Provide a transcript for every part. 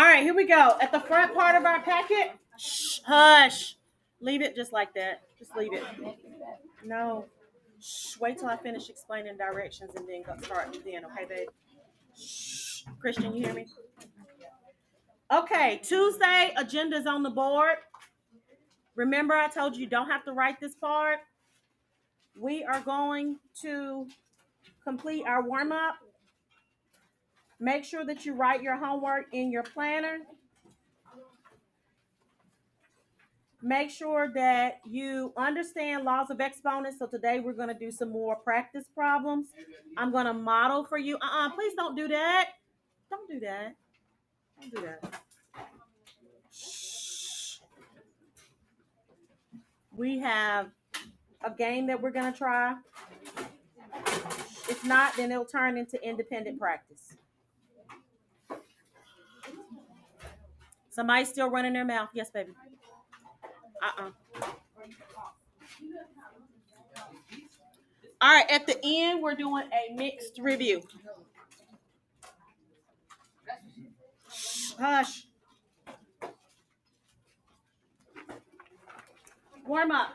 All right, here we go. At the front part of our packet, shh, hush. Leave it just like that. Just leave it. No. Shh, wait till I finish explaining directions and then go start then, okay, babe? Shh. Christian, you hear me? Okay, Tuesday, agenda's on the board. Remember, I told you don't have to write this part. We are going to complete our warm-up. Make sure that you write your homework in your planner. Make sure that you understand laws of exponents. So today we're going to do some more practice problems. I'm going to model for you. Please don't do that. Don't do that. Don't do that. Shh. We have a game that we're going to try. If not, then it'll turn into independent practice. Somebody's still running their mouth. Yes, baby. All right, at the end, we're doing a mixed review. Hush. Warm up.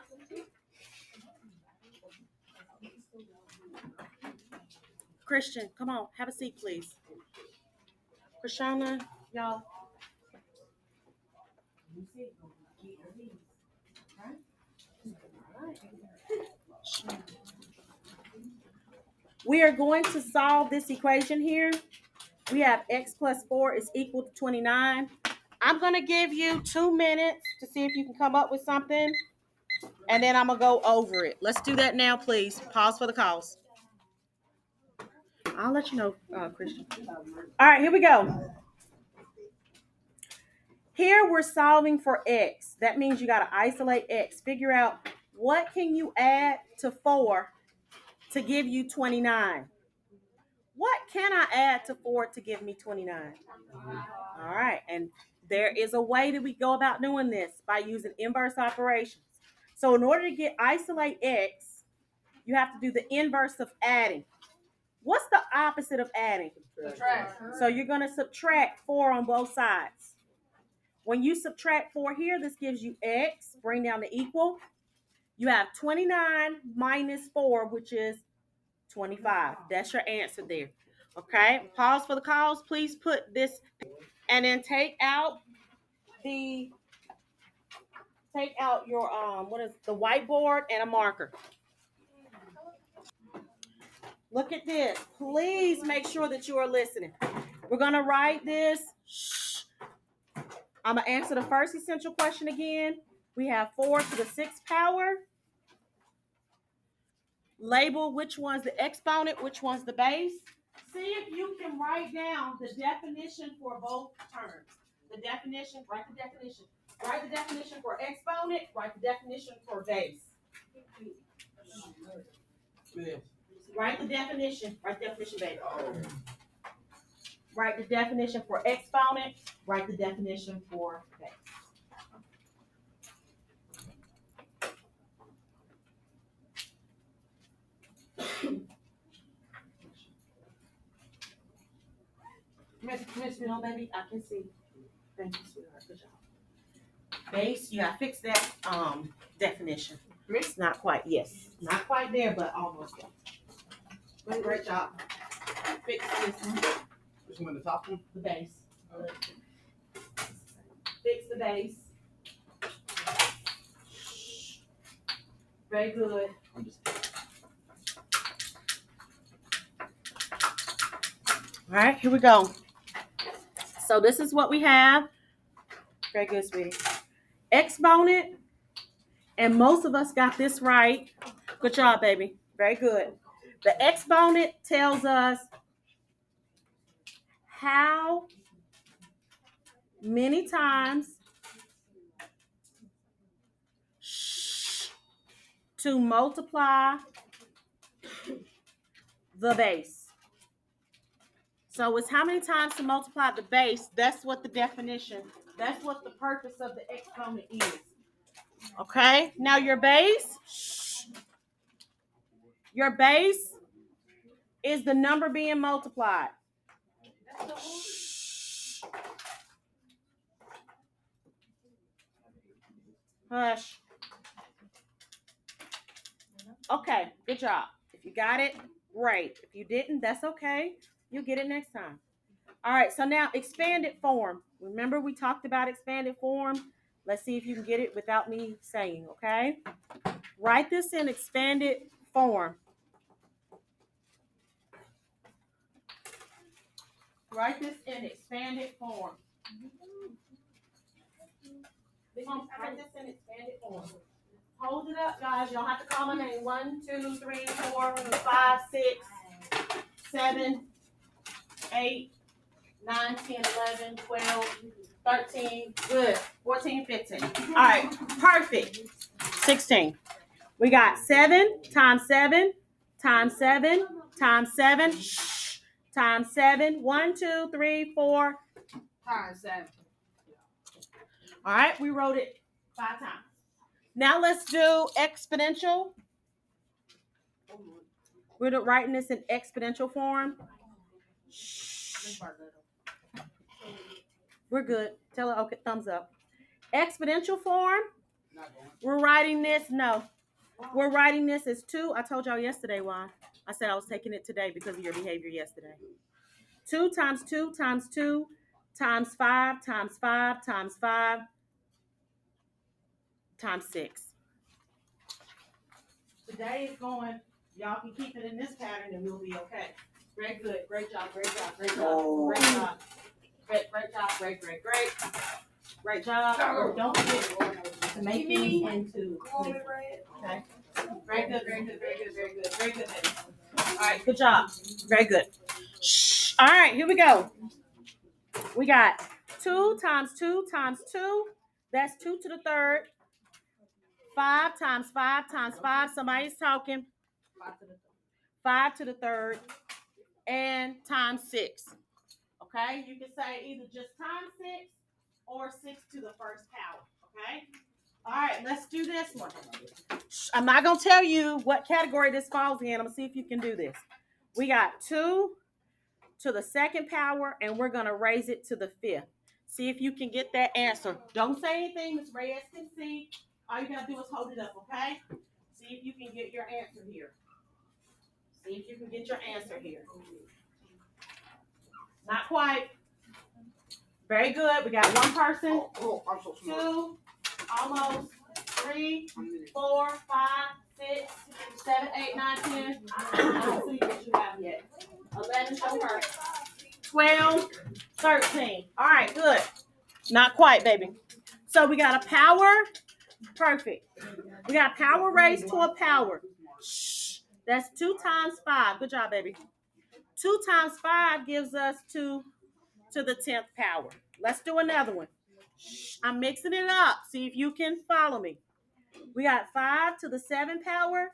Christian, come on, have a seat, please. Krishana, y'all. We are going to solve this equation here. We have x plus 4 is equal to 29. I'm going to give you 2 minutes to see if you can come up with something, and then I'm going to go over it. Let's do that now, please. Pause for the calls. I'll let you know, Christian. All right, here we go. Here we're solving for x. That means you got to isolate x. Figure out what can you add to 4 to give you 29. What can I add to 4 to give me 29? All right, and there is a way that we go about doing this by using inverse operations. So in order to isolate x, you have to do the inverse of adding. What's the opposite of adding? Subtract. So you're going to subtract 4 on both sides. When you subtract 4 here, this gives you x. Bring down the equal. You have 29 minus 4, which is 25. That's your answer there. Okay, pause for the calls. Please put this, and then take out your what is the whiteboard and a marker. Look at this. Please make sure that you are listening. We're gonna write this. Shh. I'm gonna answer the first essential question again. We have 4 to the 6th power. Label which one's the exponent, which one's the base. See if you can write down the definition for both terms. The definition, write the definition. Write the definition for exponent, write the definition for base. Write the definition, write the definition base. Write the definition for exponent, write the definition for base. Miss, no, baby, I can see. Thank you, sweetheart. Good job. Base, you gotta fix that definition. It's not quite, yes. Not quite there, but almost there. Great job. Fix this one. Which one, the top one? The base. Fix the base. Very good. All right, here we go. So this is what we have. Very good, sweetie. Exponent, and most of us got this right. Good job, baby. Very good. The exponent tells us how many times to multiply the base. So it's how many times to multiply the base. That's what the definition, that's what the purpose of the exponent is. Okay, now your base is the number being multiplied. Hush. Okay, good job. If you got it, great. If you didn't, that's okay. You'll get it next time. All right, so now expanded form. Remember we talked about expanded form? Let's see if you can get it without me saying, okay? Write this in expanded form. Write this in expanded form. Write this in expanded form. Hold it up, guys. You don't have to call my name. 1, 2, 3, 4, 5, 6, 7, 8, 9, 10, 11, 12, 13. Good. 14, 15. All right. Perfect. 16. We got 7 times 7 times 7 times 7 times 7. 1, 2, 3, 4 times 7. All right. We wrote it 5 times. Now let's do exponential. We're writing this in exponential form. We're good. Tell her, okay, thumbs up. Exponential form. We're writing this. No. We're writing this as 2. I told y'all yesterday why. I said I was taking it today because of your behavior yesterday. 2 times 2 times 2 times 5 times 5 times 5 times 6. Today is going, y'all can keep it in this pattern and we'll be okay. Great, good. Great job, great job, great job, great job. Great job, great. Great job. Don't forget to make these into. Okay. Very good. Baby. All right, good job. Very good. Shh. All right, here we go. We got 2 times 2 times 2. That's 2 to the third. 5 times 5 times 5. Somebody's talking. 5 to the third. And times 6. Okay? You can say either just times 6 or 6 to the first power. Okay? All right, let's do this one. I'm not going to tell you what category this falls in. I'm going to see if you can do this. We got 2 to the second power, and we're going to raise it to the 5th. See if you can get that answer. Don't say anything. Ms. Reyes can see. All you got to do is hold it up, okay? See if you can get your answer here. Not quite. Very good. We got one person. I'm so smart. 2, almost. 3, 4, 5, 6, 7, 8, 9, 10. I don't see what you have yet. 11, show her. 12, 13. All right, good. Not quite, baby. So we got a power. Perfect. We got power raised to a power. Shh. That's 2 times 5. Good job, baby. 2 times 5 gives us 2 to the 10th power. Let's do another one. Shh. I'm mixing it up. See if you can follow me. We got 5 to the 7th power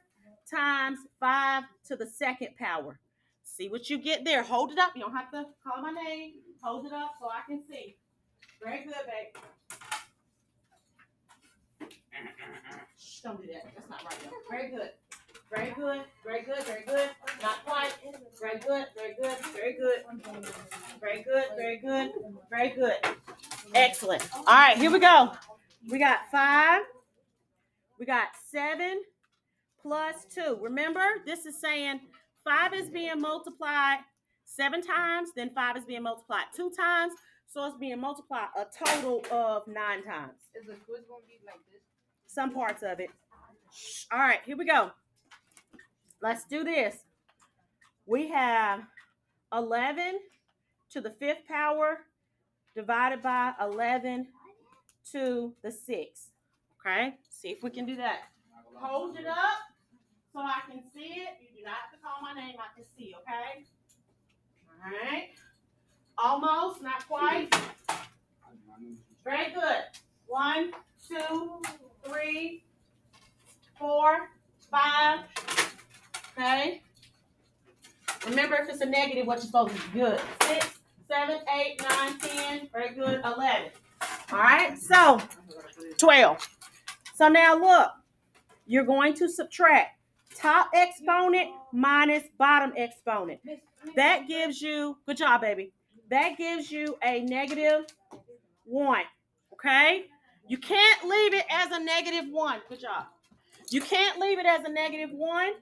times 5 to the 2nd power. See what you get there. Hold it up. You don't have to call my name. Hold it up so I can see. Very good, babe. Shh, don't do that. That's not right. Very good. Not quite. Very good. Excellent. All right, here we go. We got 5. We got 7 plus 2. Remember, this is saying 5 is being multiplied 7 times, then 5 is being multiplied 2 times, so it's being multiplied a total of 9 times. Is the quiz going to be like this? Some parts of it. All right, here we go. Let's do this. We have 11 to the 5th power divided by 11 to the 6th. Okay, see if we can do that. Hold it up so I can see it. You do not have to call my name. I can see, okay? All right. Almost, not quite. Very good. 1, 2, 3, 4, 5. Okay. Remember, if it's a negative, what you're supposed to do? Good. 6, 7, 8, 9, 10. Very good. 11. All right. So 12. So now look, you're going to subtract top exponent minus bottom exponent. That gives you, good job, baby. That gives you a -1. Okay. You can't leave it as a -1. Good job. You can't leave it as a -1.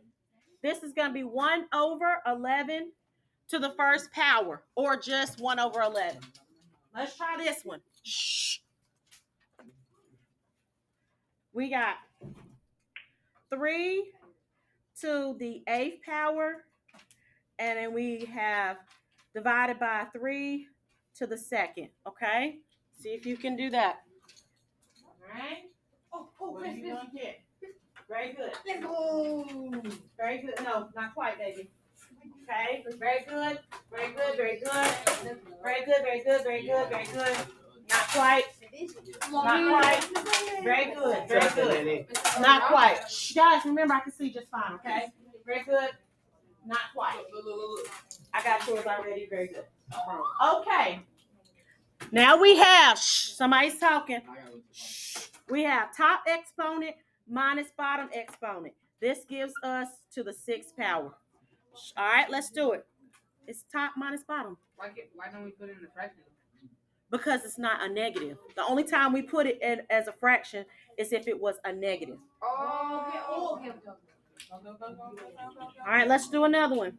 This is going to be 1/11 to the first power, or just 1/11. Let's try this one. Shh. We got 3 to the 8th power, and then we have divided by 3 to the 2nd. Okay? See if you can do that. All right? What are you going to get? Very good. Let's go. Very good. No, not quite, baby. Okay? Very good. Very good. Very good. Very good. Very good. Very good. Very good. Not quite. Not quite. Very good. Very good. Not quite. Shh, guys, remember I can see just fine, okay? Very good. Not quite. I got yours already. Very good. Okay. Now we have, somebody's talking. We have top exponent minus bottom exponent. This gives us to the 6th power. All right, let's do it. It's top minus bottom. Why don't we put it in the fraction? Because it's not a negative. The only time we put it in as a fraction is if it was a negative. Oh, okay. All right, let's do another one.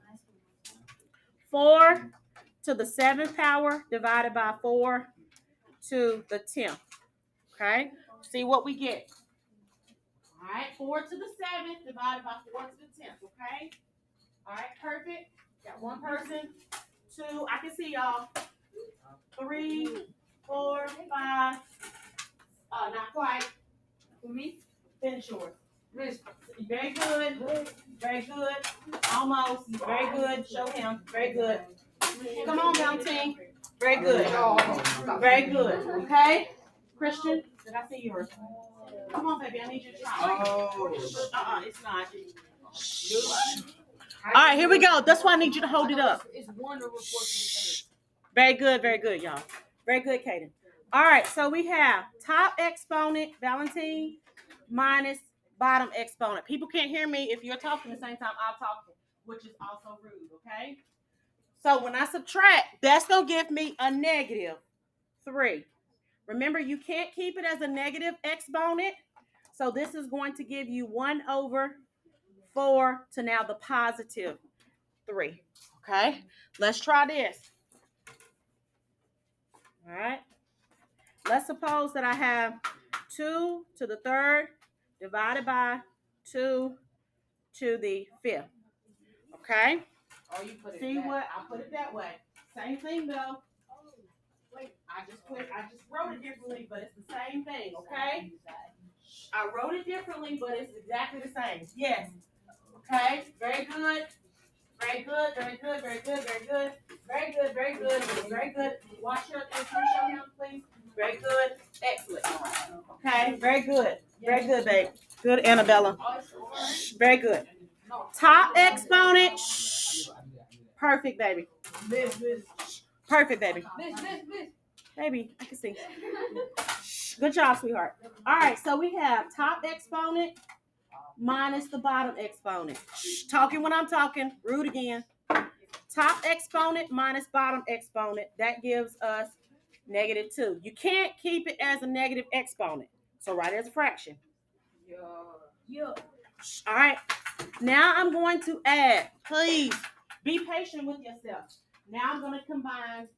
4 to the 7th power divided by 4 to the 10th. Okay, see what we get. All right, 4 to the 7th divided by 4 to the 10th. Okay. All right, perfect. Got one person. 2. I can see y'all. 3, 4, 5. Not quite. For me, finish yours. Very good. Very good. Almost. Very good. Show him. Very good. Come on, Valentine. Very good. Very good. Okay? Christian, did I see yours? Come on, baby. I need you to try. It's not. All right, here we go. That's why I need you to hold it up. It's 1/14. Very good. Very good, y'all. Very good, Kaden. All right, so we have top exponent, Valentine, minus bottom exponent. People can't hear me if you're talking the same time I'm talking, which is also rude, okay? So when I subtract, that's going to give me a -3. Remember, you can't keep it as a negative exponent. So this is going to give you 1/4 to now the +3. Okay, let's try this. All right. Let's suppose that I have 2 to the 3rd divided by 2 to the 5th. Okay? Oh, you put it See back. what? I put it that way. Same thing though. I just wrote it differently, but it's the same thing, okay? I wrote it differently, but it's exactly the same. Yes. Okay? Very good. Very good, very good, very good, very good. Very good, very good, very good. Watch your show him, please. Very good. Excellent. Okay, very good. Very good, babe. Good, Annabella. Very good. Top exponent. Perfect, baby. Perfect, baby. Baby, I can see. Good job, sweetheart. All right, so we have top exponent minus the bottom exponent. Talking when I'm talking. Rude again. Top exponent minus bottom exponent. That gives us -2. You can't keep it as a negative exponent. So write it as a fraction. Yeah. All right. Now I'm going to add. Please be patient with yourself. Now I'm going to combine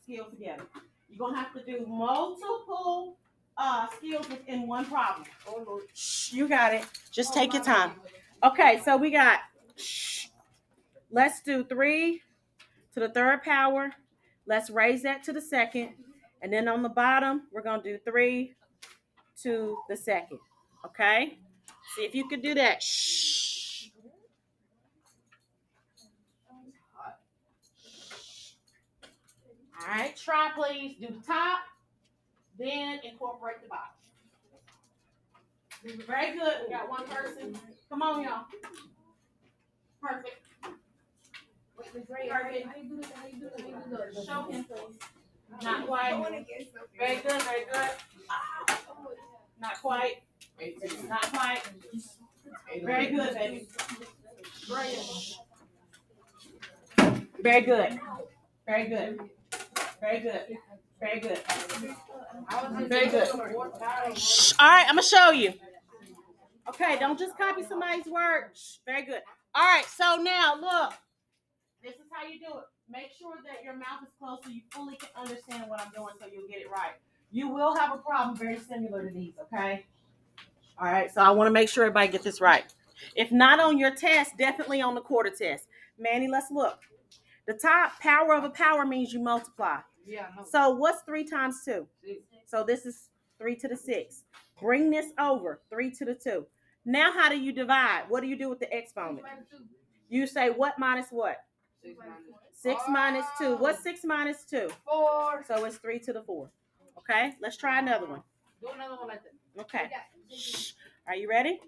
skills together. You're going to have to do multiple skills within one problem. You got it. Just take your time. Okay, so we got, let's do 3 to the 3rd power. Let's raise that to the 2nd. And then on the bottom, we're going to do 3 to the 2nd. Okay? See if you can do that. All right, try please. Do the top, then incorporate the bottom. Very good. We got one person. Come on, y'all. Perfect. Perfect. Show him, please. Not quite. Very good, very good. Not quite. Not quite. Very good, baby. Very good. Very good. Very good. Very good. Very good. All right, I'm gonna show you. Okay, don't just copy somebody's work. Very good. All right, so now look. This is how you do it. Make sure that your mouth is closed so you fully can understand what I'm doing so you'll get it right. You will have a problem very similar to these, okay? All right, so I want to make sure everybody gets this right. If not on your test, definitely on the quarter test. Manny, let's look. The top power of a power means you multiply. Yeah. No. So what's 3 times 2? 6. So this is 3 to the 6. Bring this over, 3 to the 2. Now how do you divide? What do you do with the exponent? You say what minus what? 6 minus 2. What's 6 minus 2? 4. So it's 3 to the 4. Okay, let's try another one. Do another one like that. Okay. Are you ready?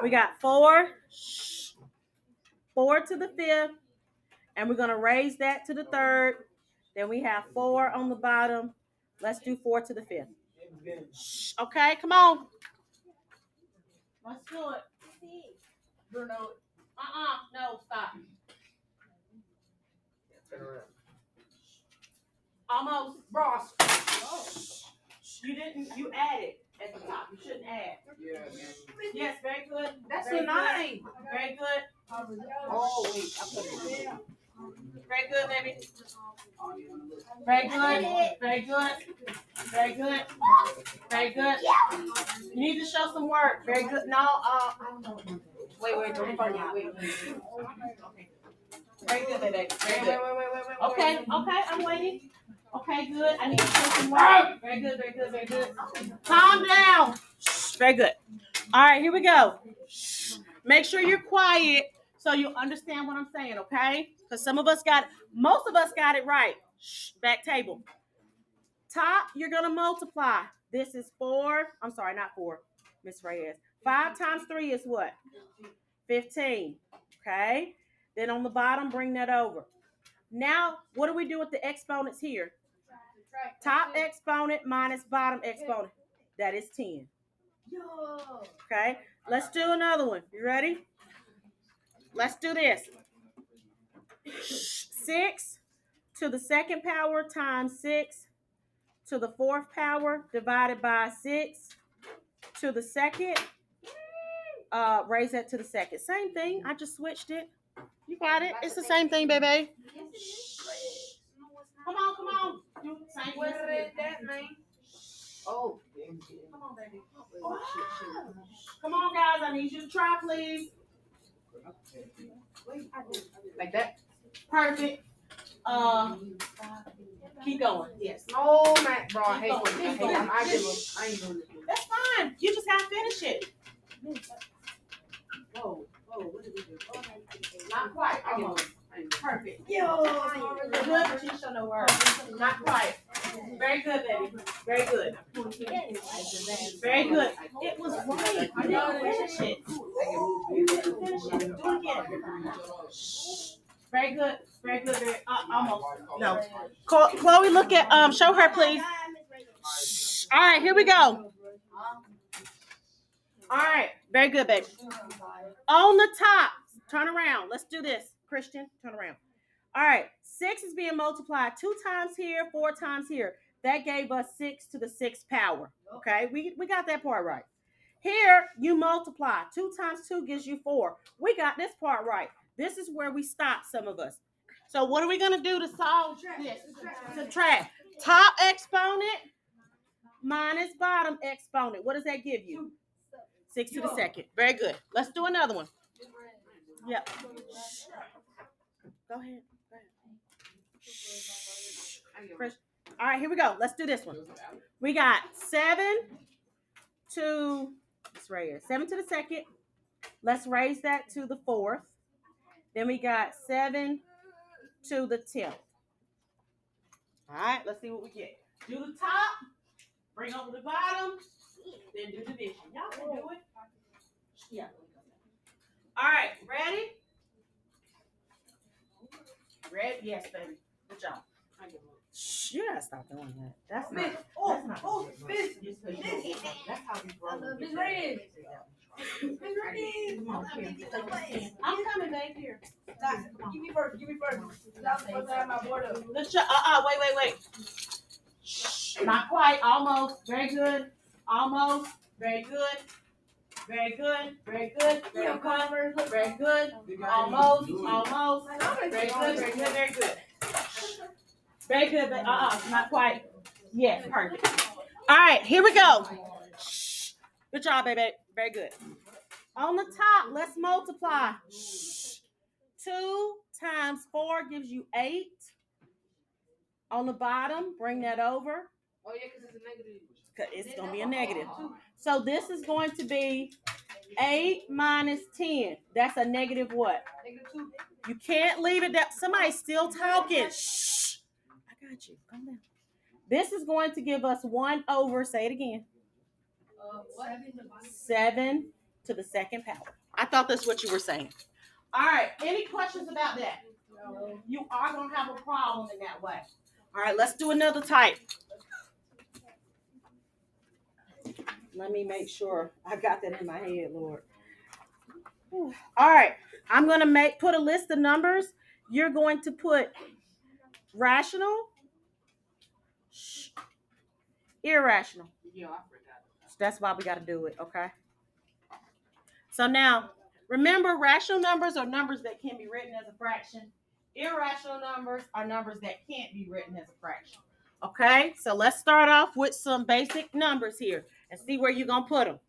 We got 4. 4 to the 5th. And we're going to raise that to the 3rd. Then we have 4 on the bottom. Let's do 4 to the 5th. Okay, come on. Let's do it. Bruno. No, stop. Almost. Ross. You added at the top. You shouldn't add. Yes, very good. That's very a 9. Good. Very good. Oh, wait. I put it in. Very good, baby. Very good. Very good. Very good. Very good. You need to show some work. Very good. No, I don't know. Wait. Don't start yet. Wait. Okay. Very good, baby. Very good. Wait. Okay, I'm waiting. Okay, good. I need to show some work. Very good, very good, very good. Calm down. Very good. All right, here we go. Make sure you're quiet so you understand what I'm saying, okay? Because most of us got it right. Back table. Top, you're going to multiply. This is 4. I'm sorry, not 4. Miss Reyes. 5 times 3 is what? 15. Okay? Then on the bottom, bring that over. Now, what do we do with the exponents here? Top exponent minus bottom exponent. That is 10. Okay? Let's do another one. You ready? Let's do this. 6 to the 2nd power times 6 to the 4th power divided by 6 to the 2nd. Raise that to the 2nd. Same thing. I just switched it. You got it. It's the same thing, baby. Come on. Same What is that, man? Oh. Come on, baby. Come on, guys. I need you to try, please. Like that? Perfect. Keep going. Yes. Oh, man, bro. I hate Keep it. going. I ain't doing this. That's fine. You just gotta finish it. Whoa. What did we do? Not quite. Almost. Perfect. Good, but you show no work. Not quite. Very good, baby. Very good. Very good. It was right. You didn't finish it. You didn't finish it. Do it again. Very good. Almost. No. Chloe, look at show her, please. All right, here we go. All right. Very good, baby. On the top, turn around. Let's do this. Christian, turn around. All right. 6 is being multiplied 2 times here, 4 times here. That gave us 6 to the 6th power. Okay, we got that part right. Here, you multiply. 2 times 2 gives you 4. We got this part right. This is where we stop, some of us. So what are we going to do to solve this? Subtract. Top exponent minus bottom exponent. What does that give you? 6 to the 2nd. Very good. Let's do another one. Yep. Go ahead. All right, here we go. Let's do this one. We got 7 to, let's raise 7 to the 2nd. Let's raise that to the 4th. Then we got 7 to the 10th. All right, let's see what we get. Do the top, bring over the bottom, then do division. Y'all can do it. Yeah. All right, ready? Ready? Yes, baby. Good job. You gotta stop doing that. That's not. That's how we grow. Miss Red. I'm coming back here. Give me first. I'm supposed to have my board up. Let's wait. Not quite. Almost. Very good. Almost. Very good. Very good. Very good. Very good. Very good. Almost. Almost. Very good. Very good. Very good. Very good. But not quite. Yes. Perfect. All right. Here we go. Good job, baby. Very good. On the top, let's multiply. 2 times 4 gives you 8. On the bottom, bring that over. Oh, yeah, because it's a negative. It's going to be a negative. So this is going to be 8 minus 10. That's a negative what? -2. You can't leave it that somebody's still talking. Shh. I got you. Calm down. This is going to give us 1 over, say it again. 7 to the second power. I thought that's what you were saying. All right. Any questions about that? No. You are going to have a problem in that way. All right. Let's do another type. Let me make sure I got that in my head, Lord. All right. I'm going to put a list of numbers. You're going to put rational, irrational. Yeah, I forgot. That's why we got to do it, okay? So now, remember, rational numbers are numbers that can be written as a fraction. Irrational numbers are numbers that can't be written as a fraction. Okay? So let's start off with some basic numbers here and see where you're going to put them.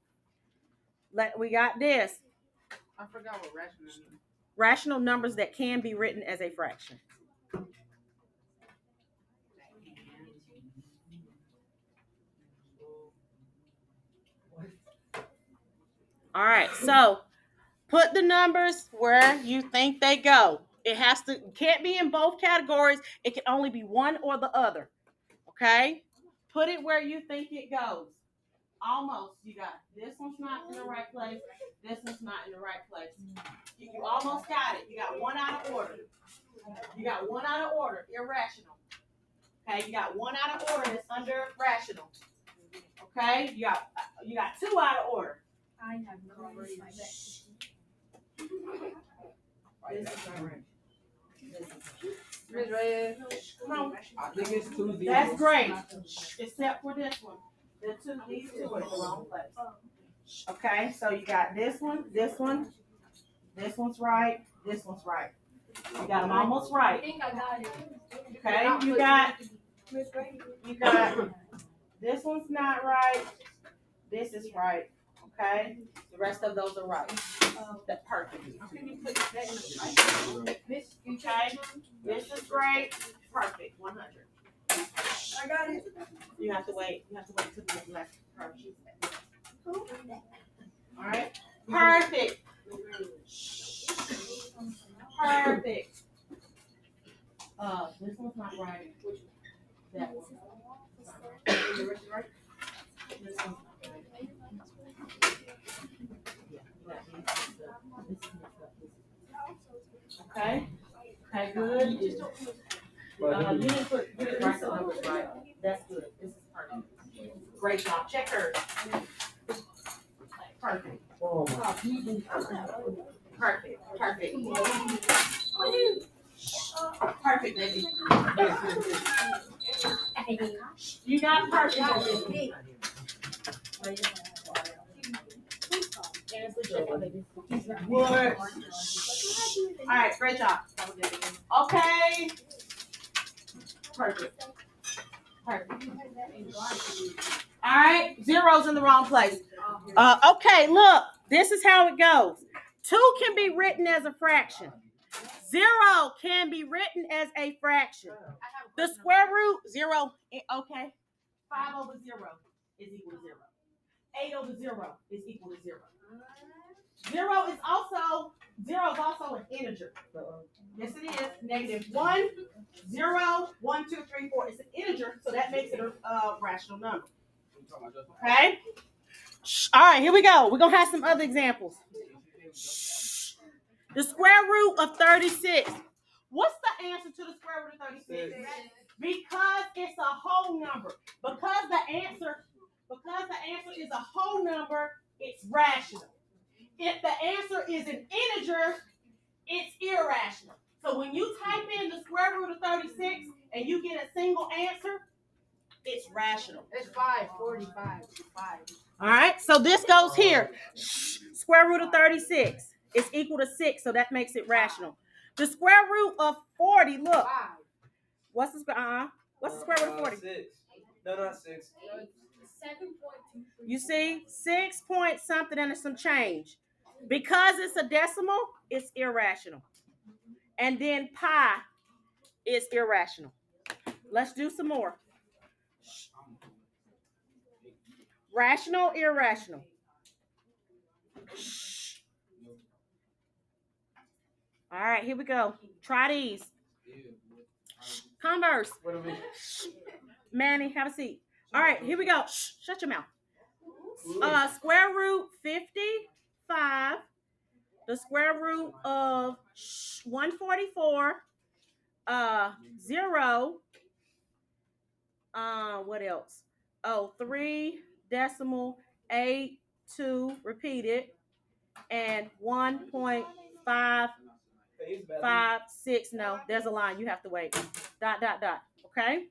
We got this. I forgot what rational is. Rational numbers that can be written as a fraction. All right, so put the numbers where you think they go. It can't be in both categories. It can only be one or the other. Okay? Put it where you think it goes. Almost. You got this one's not in the right place. This one's not in the right place. You almost got it. You got one out of order. You got one out of order. Irrational. Okay? You got one out of order that's under rational. Okay? You got 2 out of order. I have no idea. This is all right. Miss Red. Come on. I think it's 2 zeros. That's great. Except for this one. These two are in the wrong place. Okay, so you got this one, this one. This one's right. This one's right. You got them almost I right. think I got it. Okay, you got this one's not right. This is right. Okay, the rest of those are right. That's perfect. Okay, this is great. Perfect. 100. I got it. You have to wait. You have to wait till the last perfect. All right. Perfect. Perfect. This one's not right. Which one? That one. This one's not right. Okay. Okay, good. You didn't write the numbers right. That's good. This is perfect. Great job. Check hers. Perfect. Oh, Perfect. Perfect. Perfect, baby. You got perfect, baby. What? All right, great job. Okay. Perfect. Perfect. All right, zero's in the wrong place. Okay, look, this is how it goes. 2 can be written as a fraction. 0 can be written as a fraction. The square root 0, okay. 5 over 0 is equal to 0. 8 over 0 is equal to 0. 0 is also an integer. Yes, it is. Negative 1, 0, 1, 2, 3, 4. It's an integer, so that makes it a rational number. Okay? All right, here we go. We're going to have some other examples. The square root of 36. What's the answer to the square root of 36? Because it's a whole number. Because the answer is a whole number, it's rational. If the answer is an integer, it's irrational. So when you type in the square root of 36 and you get a single answer, it's rational. It's 545. 5. All right, so this goes here. Square root of 36 is equal to 6, so that makes it rational. The square root of 40, look. 5. What's the square? What's the square root of 40? 6. No, not 6. 7.2. You see, 6 point something and some change. Because it's a decimal, it's irrational. And then pi is irrational. Let's do some more. Rational, irrational. All right, here we go. Try these. Converse. What do we? Manny, have a seat. All right, here we go. Shut your mouth. Square root 55. The square root of 144. 0. What else? Oh, 3.82 repeated, and 1.556. No, there's a line. You have to wait. ... Okay.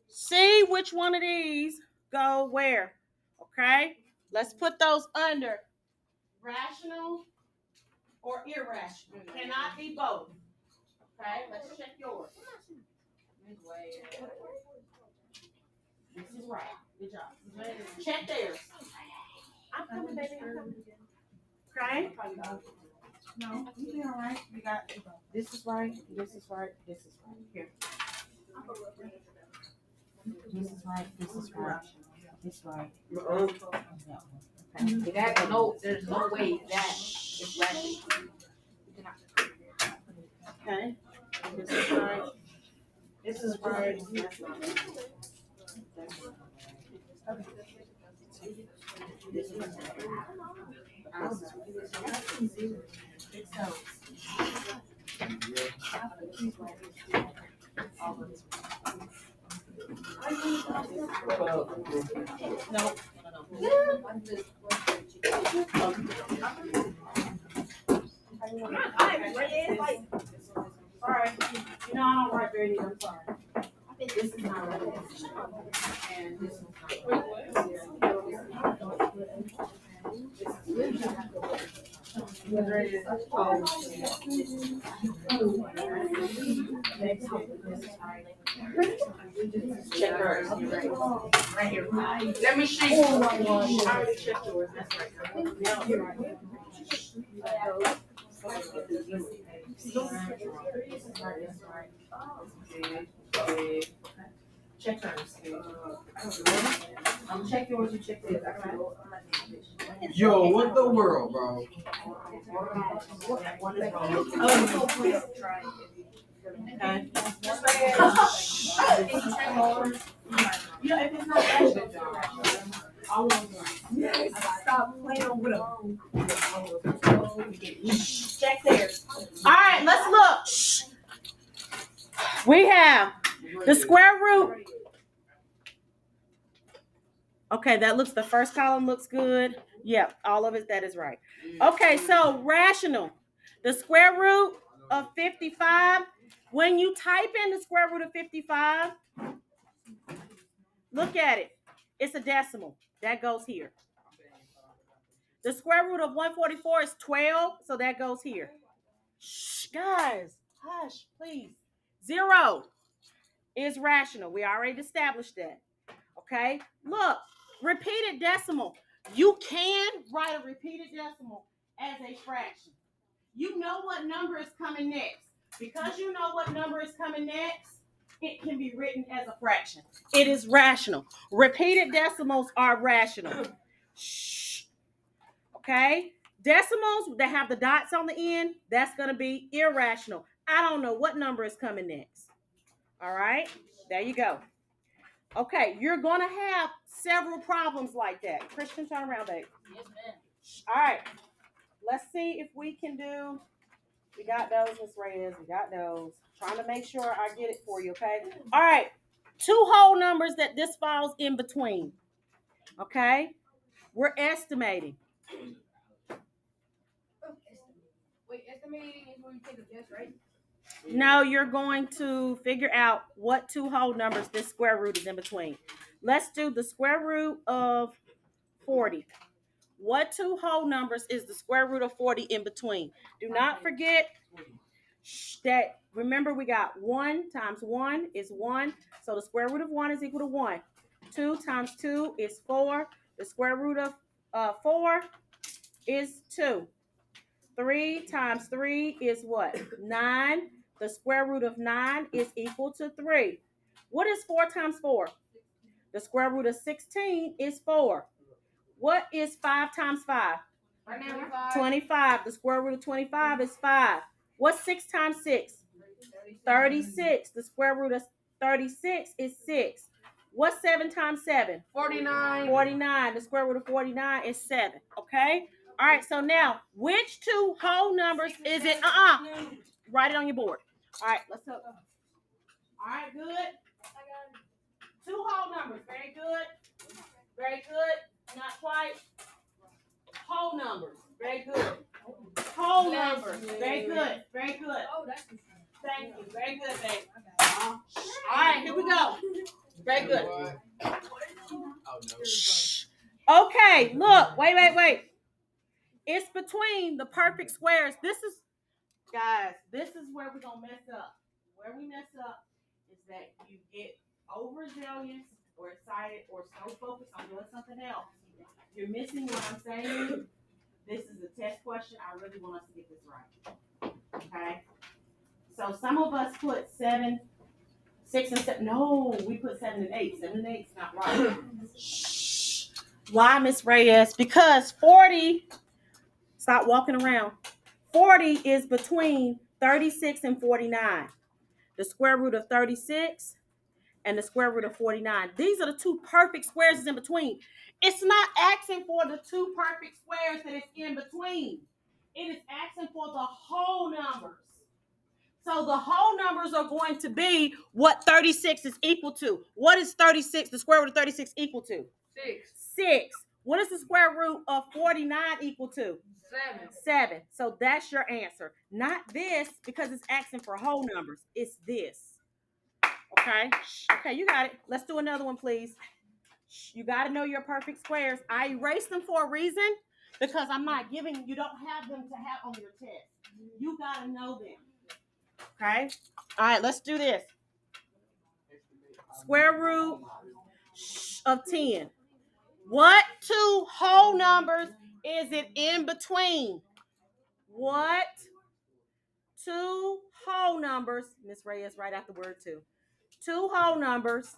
See which one of these go where. Okay. Let's put those under rational or irrational. Cannot be both. Okay. Let's check yours. This is right. Good job. Check theirs. I'm coming, baby. I'm coming. Okay. No, you did all right. You got this is right. This is right. This is right. Here. This is right. This is right. This right. Okay. There's no way that is rational. Okay. This is right. This is right. That's right. Okay. This is right. No. Sorry. You know I don't write very neat. I'm sorry. This is not right. And this one's not check hers. Right here. Let me see. I already checked yours. That's right. Now you're right. Check hers. I'm check yours. You check this. Yo, what the world, bro? One is wrong. Okay. You know, if it's not stop playing with them. Check there. All right, let's look. We have the square root. Okay, that looks, the first column looks good. Yep, all of it, that is right. Okay, so rational. The square root of 55. When you type in the square root of 55, look at it. It's a decimal. That goes here. The square root of 144 is 12, so that goes here. Shh, guys, hush, please. 0 is rational. We already established that. Okay, look, repeated decimal. You can write a repeated decimal as a fraction. You know what number is coming next. Because you know what number is coming next, it can be written as a fraction. It is rational. Repeated decimals are rational. Shh. Okay? Decimals that have the dots on the end, that's going to be irrational. I don't know what number is coming next. All right? There you go. Okay, you're going to have several problems like that. Christian, turn around, babe. Yes, ma'am. All right. Let's see if we can do. We got those, Miss Reyes. We got those. Trying to make sure I get it for you, okay? All right. 2 whole numbers that this falls in between. Okay? We're estimating. Wait, estimating is when you take a guess, right? No, you're going to figure out what two whole numbers this square root is in between. Let's do the square root of 40. What two whole numbers is the square root of 40 in between? Do not forget that, remember, we got 1 times 1 is 1. So the square root of 1 is equal to 1. 2 times 2 is 4. The square root of 4 is 2. 3 times 3 is what? 9. The square root of 9 is equal to 3. What is 4 times 4? The square root of 16 is 4. What is 5 times 5? 25. The square root of 25 is 5. What's 6 times 6? 36. The square root of 36 is 6. What's 7 times 7? 49. 49. The square root of 49 is 7. Okay? All right, so now, which two whole numbers is it? Write it on your board. All right, let's go. All right, good. Two whole numbers. Very good. Very good. Not quite. Whole numbers. Very good. Whole numbers. Very good. Very good. Thank you. Very good, babe. All right, here we go. Very good. Okay, look. Wait. It's between the perfect squares. This is, guys, this is where we're going to mess up. Where we mess up is that you get overzealous or excited or so focused on doing something else. You're missing what I'm saying. This is a test question. I really want us to get this right. Okay? So some of us put 7, 6, and 7. No, we put 7 and 8. 7 and 8 is not right. Shh. Why, Miss Reyes? Because 40, stop walking around. 40 is between 36 and 49. The square root of 36 and the square root of 49. These are the two perfect squares in between. It's not asking for the two perfect squares that is in between. It is asking for the whole numbers. So the whole numbers are going to be what 36 is equal to. What is 36, the square root of 36 equal to? 6. 6. What is the square root of 49 equal to? 7. 7. So that's your answer. Not this, because it's asking for whole numbers. It's this. Okay? Okay, you got it. Let's do another one, please. You got to know your perfect squares. I erased them for a reason because I'm not giving, you don't have them to have on your test. You got to know them. Okay? All right, let's do this. Square root of 10. What two whole numbers is it in between? What two whole numbers? Miss Reyes, right after word 2. Two whole numbers.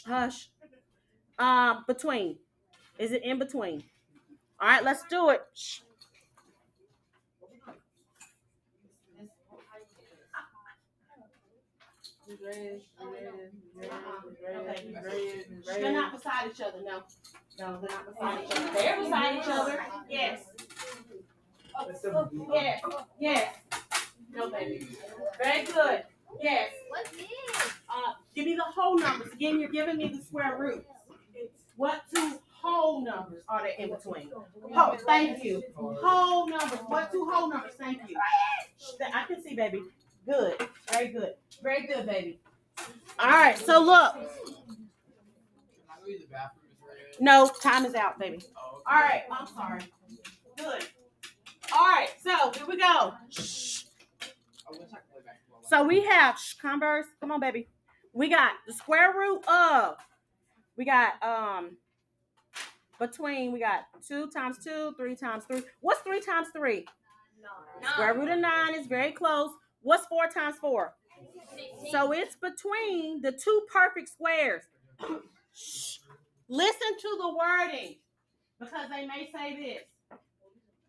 Hush. Between. Is it in between? All right, let's do it. They're not beside each other. No, they're not beside each other. They're beside each other. Yes. Yes. No, baby. Very good. Yes. What's this? Give me the whole numbers. Again, you're giving me the square root. What two whole numbers are there in between? Thank you. Whole numbers. What two whole numbers? Thank you. I can see, baby. Good. Very good. Very good, baby. All right. So look. No, time is out, baby. All right. I'm sorry. Good. All right. So here we go. So we have Converse. Come on, baby. We got the square root of. We got between. We got 2 times 2, 3 times 3. What's 3 times 3? 9. Square root of 9 is very close. What's 4 times 4? 16. So it's between the two perfect squares. Listen to the wording because they may say this.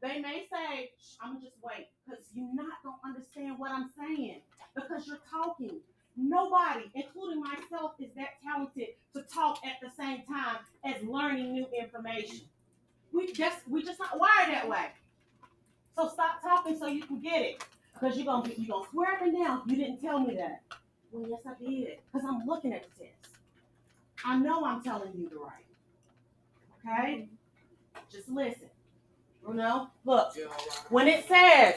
They may say, I'm going to just wait because you're not going to understand what I'm saying because you're talking. Nobody, including myself, is that talented to talk at the same time as learning new information. We just not wired that way. So stop talking so you can get it because you're gonna swear up and down. You didn't tell me that. Well, yes, I did because I'm looking at the test. I know I'm telling you the right. Okay, just listen. No, look. When it says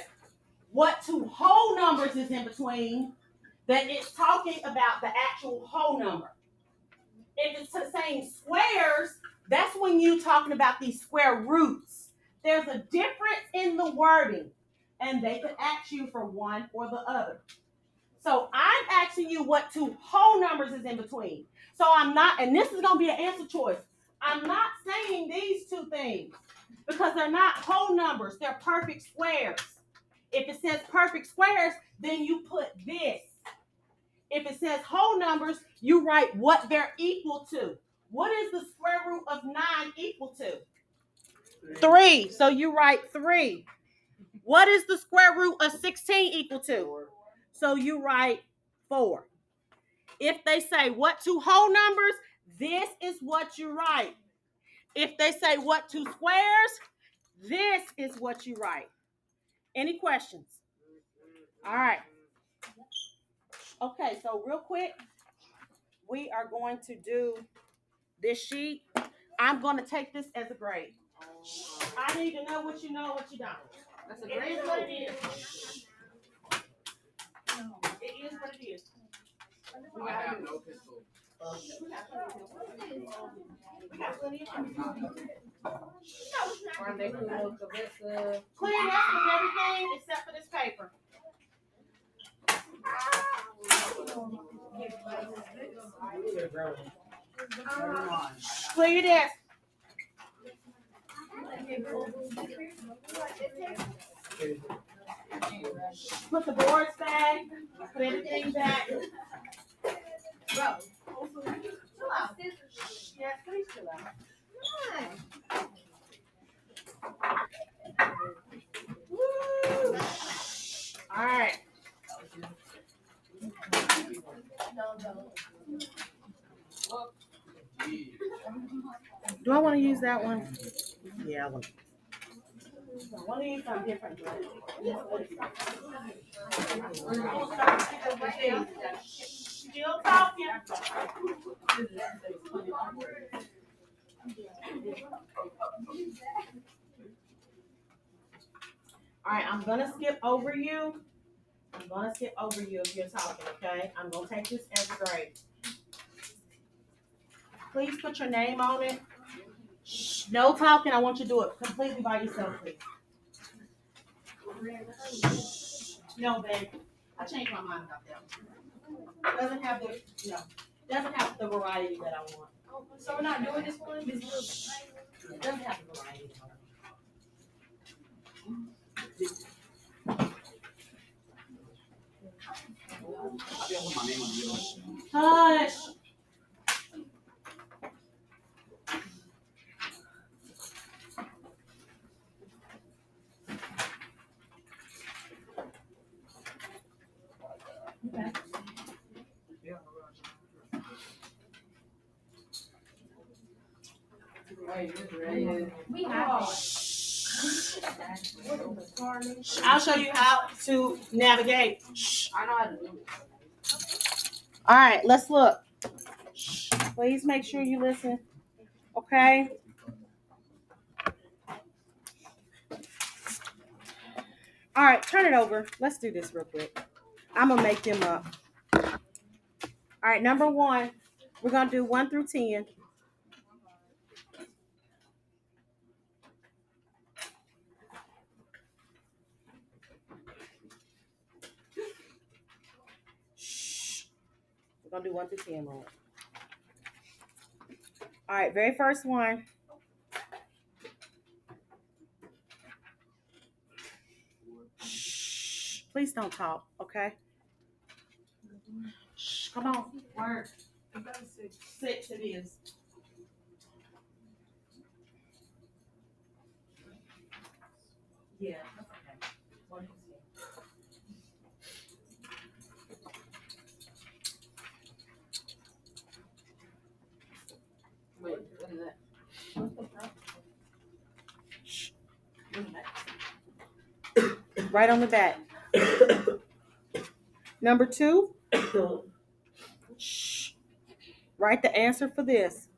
what two whole numbers is in between, that it's talking about the actual whole number. If it's saying squares, that's when you're talking about these square roots. There's a difference in the wording, and they could ask you for one or the other. So I'm asking you what two whole numbers is in between. So I'm not, and this is going to be an answer choice. I'm not saying these two things because they're not whole numbers. They're perfect squares. If it says perfect squares, then you put this. If it says whole numbers, you write what they're equal to. What is the square root of 9 equal to? 3. So you write 3. What is the square root of 16 equal to? So you write 4. If they say what two whole numbers, this is what you write. If they say what two squares, this is what you write. Any questions? All right. Okay, so real quick, we are going to do this sheet. I'm going to take this as a grade. I need to know what you know, what you don't. That's a great It is what it is. It is what it is. I have no pistol. Are they cool with the rest of? Clean up with everything except for this paper. Clear your desk. Put the boards back. Put everything back. Bro. Chill out. Yes, please chill out. Woo. All right. Do I want to use that one? Yeah, I want to. I want to use something different. Still talking. All right, I'm gonna skip over you. I'm gonna skip over you if you're talking, okay? I'm gonna take this as a grade. Please put your name on it. Shh, no talking. I want you to do it completely by yourself, please. No, babe. I changed my mind about that. Doesn't have the doesn't have the variety that I want. So we're not doing this one? It doesn't have the variety that I want. Hush. Okay. We have. I'll show you how to navigate. I know how to do it. All right, let's look. Please make sure you listen. Okay. All right, turn it over. Let's do this real quick. I'm gonna make them up. All right, number 1, we're gonna do 1 through 10. Shh. We're gonna do 1 through 10, Lord. All right, very first one. Shh. Please don't talk, okay? Shh. Come on. Word. 6 it is. Yeah, that's okay. 1 through 10. Wait, what is that? Shh. Right on the back. Number 2. Shh. Write the answer for this.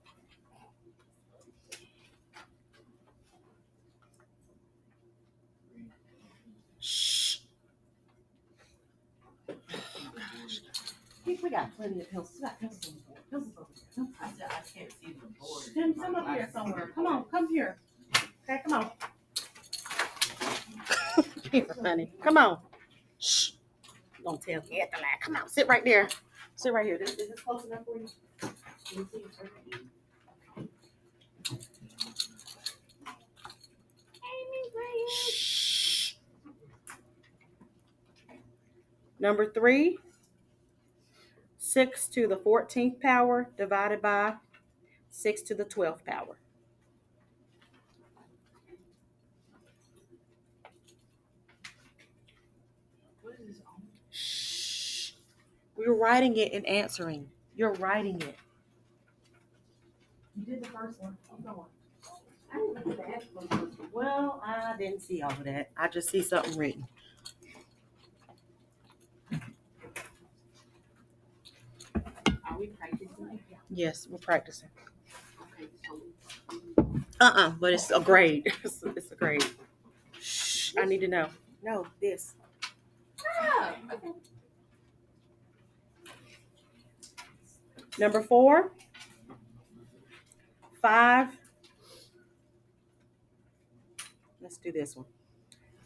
We got plenty of pencils. We got pencils on the board. Pencils over there. I said, I can't see the board. Come up here somewhere. Come on, come here. Okay, come on. Here, honey. Come on. Shh. Don't tell me at the line. Come on, sit right there. Sit right here. Is this close enough for you? Can you see it? Shh. Number 3, 6 to the 14th power divided by 6 to the 12th power. What is this on? Shh. We're writing it and answering. You're writing it. You did the first one. Keep going. I didn't look at the Exponents. Well, I didn't see all of that. I just see something written. Are we practicing? Yes, we're practicing. Okay, so But it's a grade. It's a grade. Shh, I need to know. No, this. yeah. Okay. Number 4, 5. Let's do this one.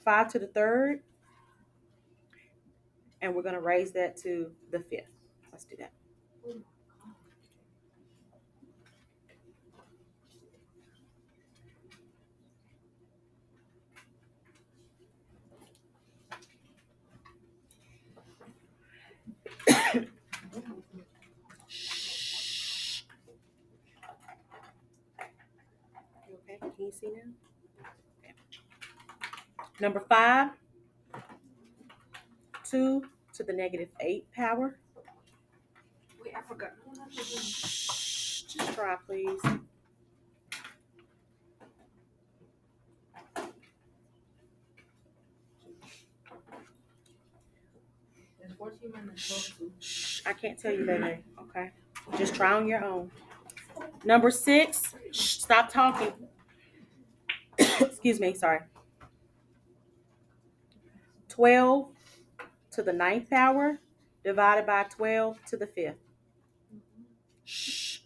5 to the 3rd. And we're going to raise that to the 5th. Let's do that. Okay, can you see now? Okay. Number 5, 2 to the negative 8 power. Wait, I forgot. Shh, just try, please. There's 14 minutes. Shh, I can't tell you, baby. Okay, just try on your own. Number 6, shh, stop talking. Excuse me, sorry. 12 to the 9th power divided by 12 to the 5th. Shh.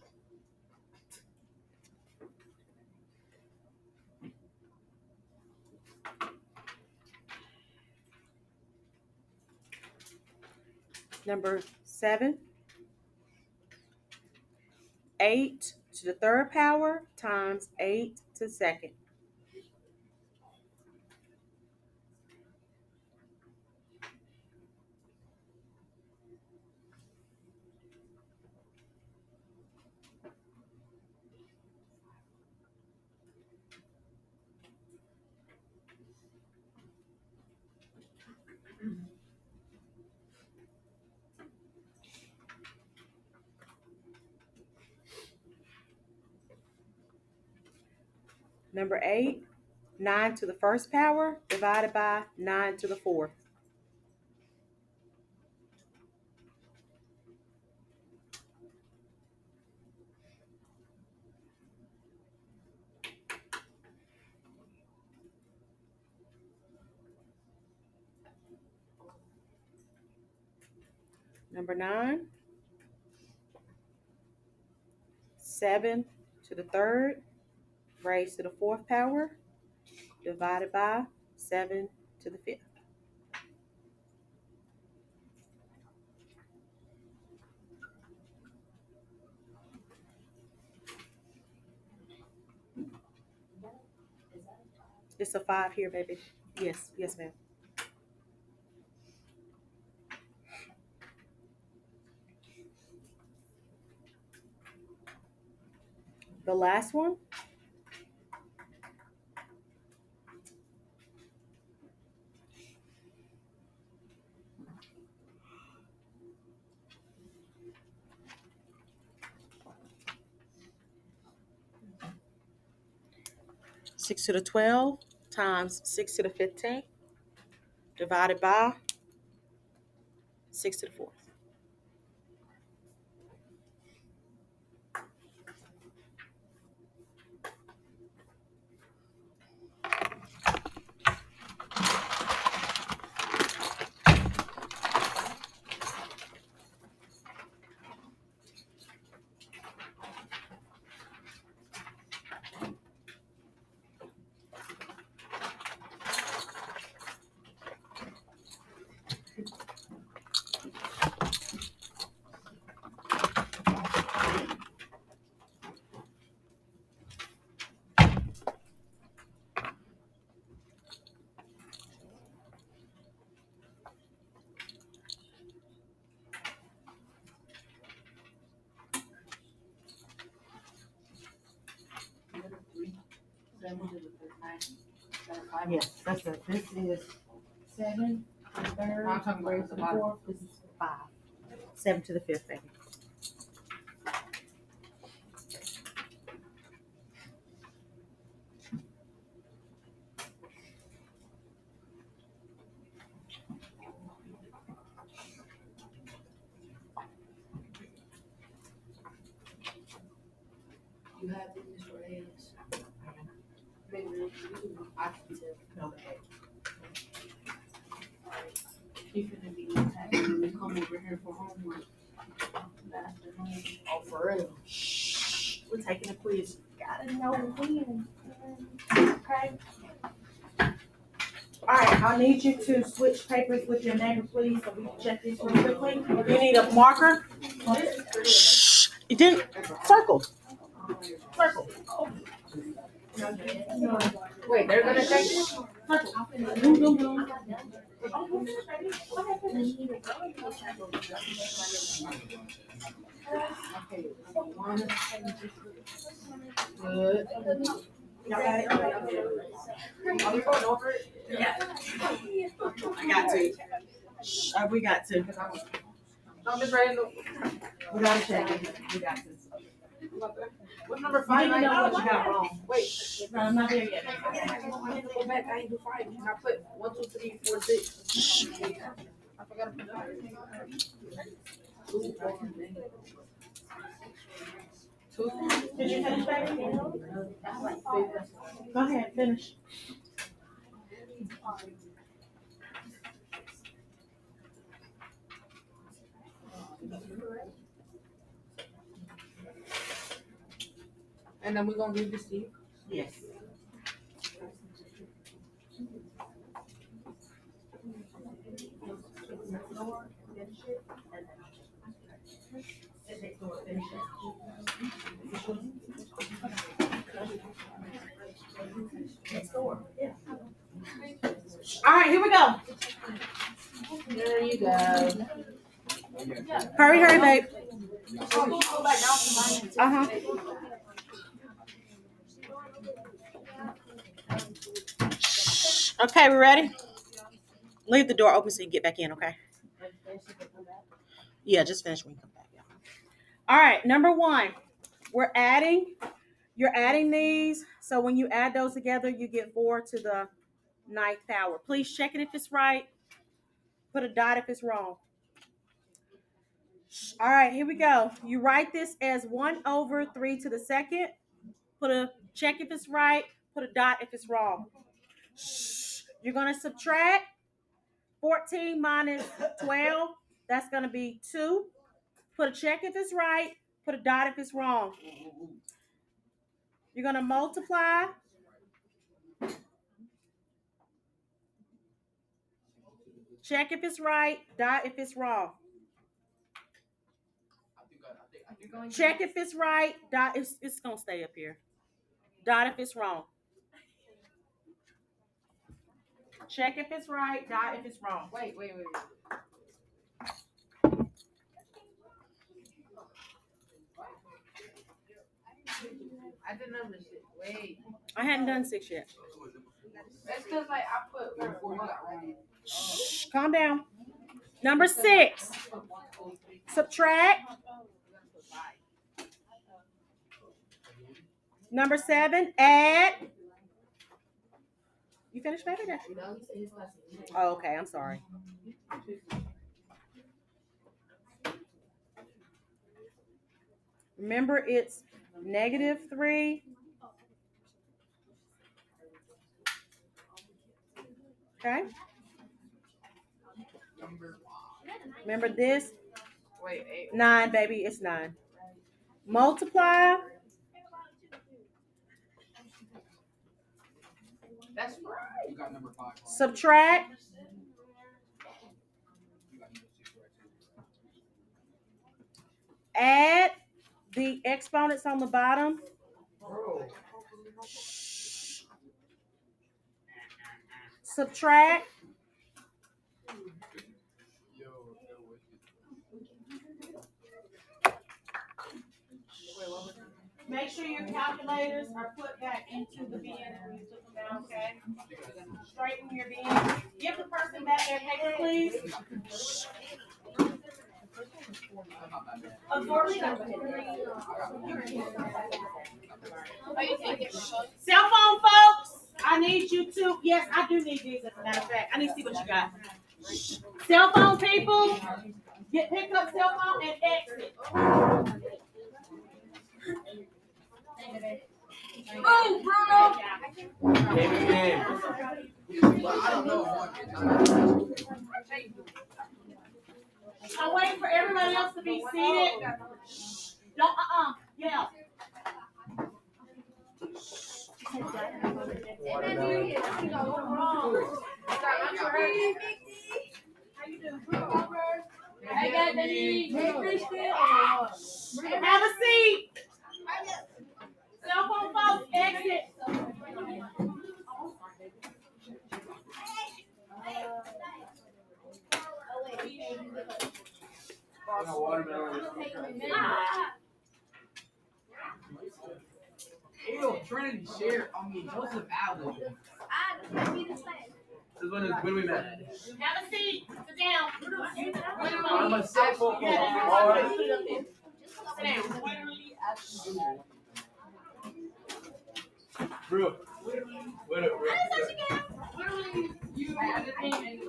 Number 7, 8 to the 3rd power times 8 to the 2nd. Number 8, 9 to the 1st power divided by 9 to the 4th. Number 9, 7 to the 3rd raised to the 4th power divided by 7 to the 5th. It's a 5 here, baby. Yes, yes, ma'am. The last one, 6 to the 12 times 6 to the 15 divided by 6 to the 4th. Yes, that's it. This is 7 to the 3rd. I'm talking about To the 4th. This is 5. 7 to the 5th, baby. You have the Mr. A's. I can tell. Okay. He's gonna be happy when we come over here for homework. Oh, for real? We're taking a quiz. Gotta know when. Okay. All right, I need you to switch papers with your neighbor, please, so we can check this real quickly. You need a marker? Shh. You didn't circle. Circle. Wait, they're gonna take it? Circle. Okay, one. Good. Y'all got it? Are we going over it? Yeah. I got to. Shh, we got to. No, Miss Randall. We gotta check it. We got to. What's number You 5? didn't know what you got wrong. Wait. No, I'm not there yet. I need to go back. I ain't do 5. I put 1, 2, 3, 4, 6. I forgot to put 5. 2, 4, 2. Did you finish, baby? Go ahead, finish. And then we're gonna give this to you. Yes. All right, here we go. There you go. Hurry, hurry, babe. Oh, you go back down to mine. Uh-huh. Okay, we ready? Leave the door open so you can get back in, okay? Yeah, just finish when you come back. Yeah. All right, number 1. You're adding these. So when you add those together, you get 4 to the 9th power. Please check it if it's right. Put a dot if it's wrong. All right, here we go. You write this as 1 over 3 to the 2nd. Put a check if it's right. Put a dot if it's wrong. You're going to subtract 14 minus 12. That's going to be 2. Put a check if it's right. Put a dot if it's wrong. You're going to multiply. Check if it's right. Dot if it's wrong. Check if it's right. Dot. It's going to stay up here. Dot if it's wrong. Check if it's right. Dot if it's wrong. Wait. I didn't know this shit. Wait. I hadn't done 6 yet. That's because like I put 4 got wrong. Shh, calm down. Number 6. Subtract. Number 7. Add. You finished, baby? Oh, okay. I'm sorry. Remember, it's -3. Okay. Remember this? Wait, 8. 9, baby. It's 9. Multiply. That's right. You got number 5. Subtract. Add the exponents on the bottom. Subtract. Make sure your calculators are put back into the bin when you took them out, okay? Straighten your bin. Give the person back their paper, please. Cell phone folks, I need you to, yes, I do need these as a matter of fact. I need to see what you got. Cell phone people, pick up cell phone and exit. Oh, Bruno! I'm waiting for everybody else to be seated. Don't, yeah. I got the Have a seat. Cell phone folks, exit. Ew, Trinity shared. I mean, Joseph Allen. This one is when we met. Have a seat. Sit down. I'm a cell phone. Sit down. Bro. Wait. You had the thing and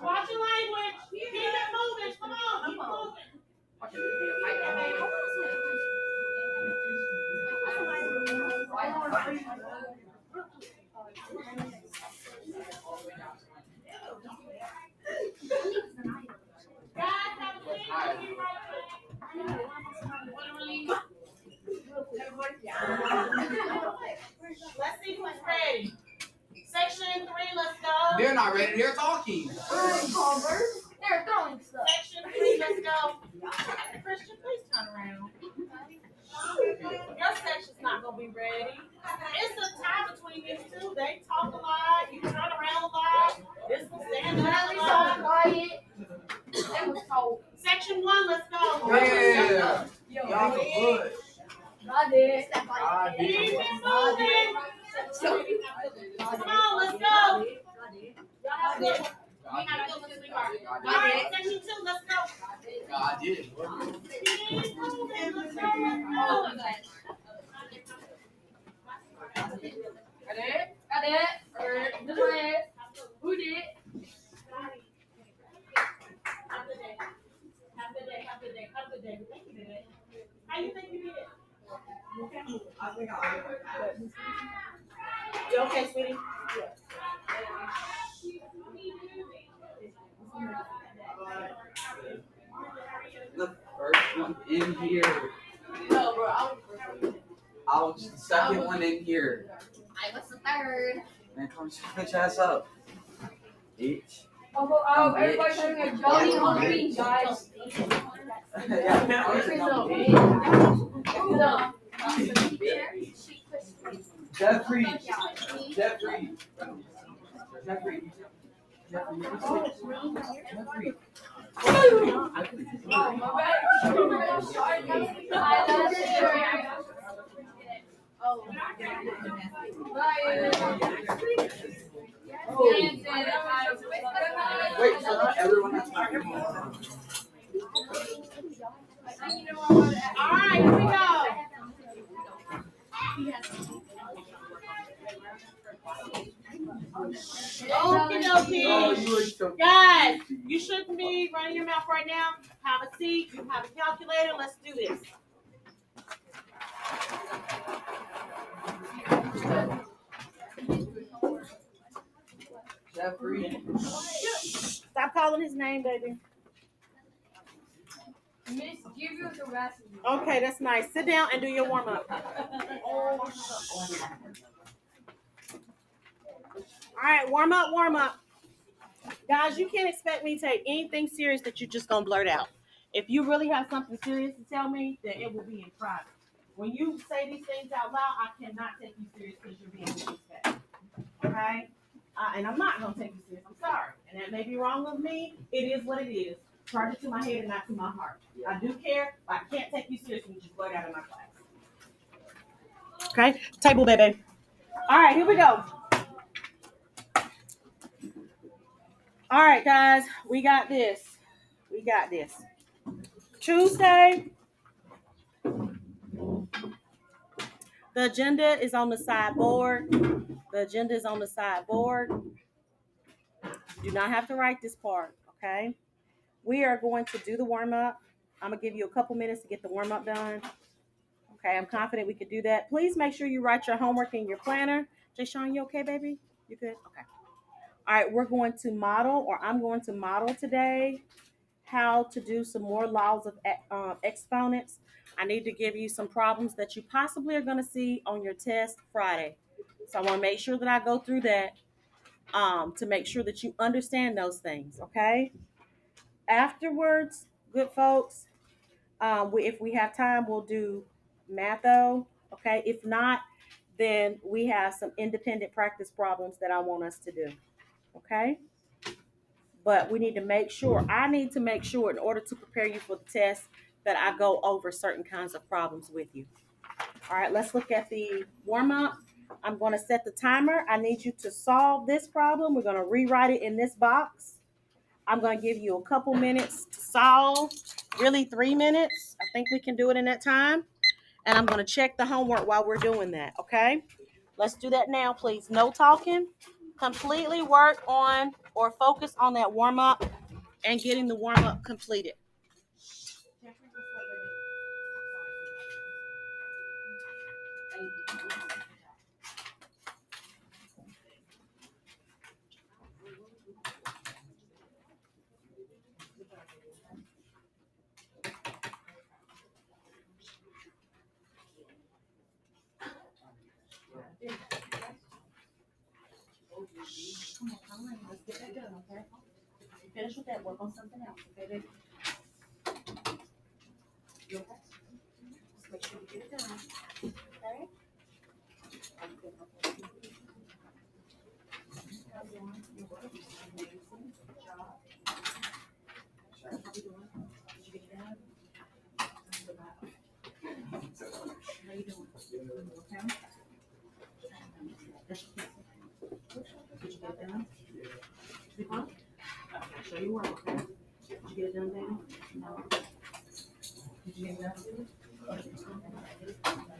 Watch your language. Keep it moving. Come on, keep moving. Guys, have a seat. We'll be right back. Let's see who's ready. Section 3, let's go. They're not ready. They're talking. they're throwing stuff. Section 3, let's go. Christian, please turn around. Your section's not gonna be ready. It's a tie between these two. They talk a lot. You turn around a lot. This will stand up a lot. Quiet. That was cold. Section 1, let's go. Yeah. Yo, Y'all some good. I did. Keep it moving. Come on, let's go. Y'all have a good one. We have a good one, sweetheart. All right, section 2, let's go. I did. Keep moving. Let's go. I did. This one is. Who did? Have a good day. Have a good day. Have a good day. Have a good day. Thank you, baby. How you think you did it? You okay, sweetie? The first one in here. No, bro. I was the second one in here. I was the third. Man, come bitch ass up. H. Everybody's having a jolly Halloween, guys. Jeffrey. Wait, so not everyone has to hear me. All right, here we go. Okie dokie. Guys, you shouldn't be running your mouth right now. Have a seat. You have a calculator. Let's do this. Jeffrey. Stop calling his name, baby. Miss, give you the rest. Okay, that's nice. Sit down and do your warm up. All right, warm up. Guys, you can't expect me to take anything serious that you're just gonna blurt out. If you really have something serious to tell me, then it will be in private. When you say these things out loud, I cannot take you serious because you're being disrespectful. Okay? And I'm not going to take you serious. I'm sorry. And that may be wrong with me. It is what it is. Charge it to my head and not to my heart. I do care, but I can't take you serious when you just go out of my class. Okay? Table, baby. All right, here we go. All right, guys. We got this. We got this. Tuesday, the agenda is on the sideboard. The agenda is on the sideboard. You do not have to write this part, okay? We are going to do the warm up. I'm going to give you a couple minutes to get the warm up done. Okay, I'm confident we could do that. Please make sure you write your homework in your planner. Jay Sean, you okay, baby? You good? Okay. All right, we're going to model, or I'm going to model today how to do some more laws of exponents. I need to give you some problems that you possibly are going to see on your test Friday. So I want to make sure that I go through that to make sure that you understand those things, okay? Afterwards, good folks, if we have time, we'll do matho, okay? If not, then we have some independent practice problems that I want us to do, okay? But we need to make sure, I need to make sure in order to prepare you for the test that I go over certain kinds of problems with you. All right, let's look at the warm up. I'm going to set the timer. I need you to solve this problem. We're going to rewrite it in this box. I'm going to give you a couple minutes to solve, really 3 minutes. I think we can do it in that time. And I'm going to check the homework while we're doing that, okay? Let's do that now, please. No talking. Completely work on or focus on that warm up and getting the warm up completed. Come on, let's get that done, okay? You finish with that, work on something else, okay, baby? You okay? Just make sure you get it done, okay? How's it going? You're welcome. Amazing. Good job. How you doing? Did you get it done? How you doing? Okay? Did you get it done? Huh? I'll show you work, okay? Did you get it done, baby? No. Did you get it done, baby? Okay.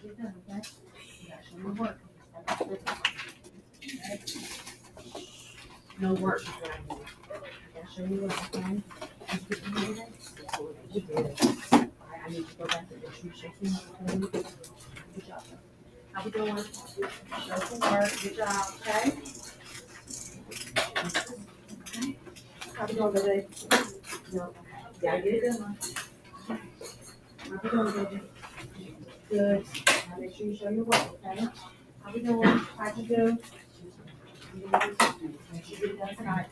Get it done, okay? You gotta show me work. No work is what I need. I gotta show you work, okay? Did you get it? You did. All right, I need to go back to the tree shaking. Okay? Good job. How we doing? Show some work. Good job, okay? How we doing, baby? No. Gotta get it done. How we doing, baby? Good. Now make sure you show your work, okay? How we doing? How'd you do? Make sure you get it done tonight.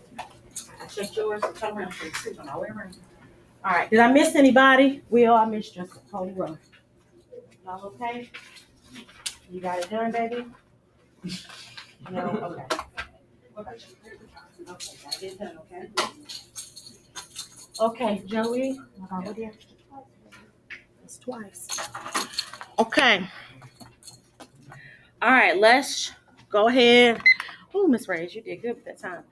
I checked yours. Come around, please. Sit on all the way around. All right. Did I miss anybody? Will, I missed just a whole row. Y'all okay? You got it done, baby? No? Okay. What about you? Okay, got it done, okay? Okay, Joey. What the extra? It's twice. Okay. All right, let's go ahead. Oh, Miss Reyes, you did good with that time.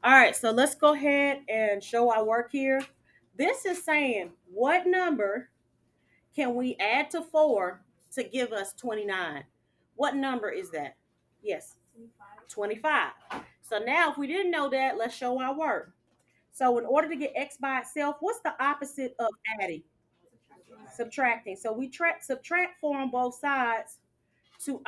All right, so let's go ahead and show our work here. This is saying what number can we add to 4 to give us 29? What number is that? Yes, 25. So now if we didn't know that, let's show our work. So in order to get x by itself, what's the opposite of adding? Subtracting. So we subtract 4 on both sides.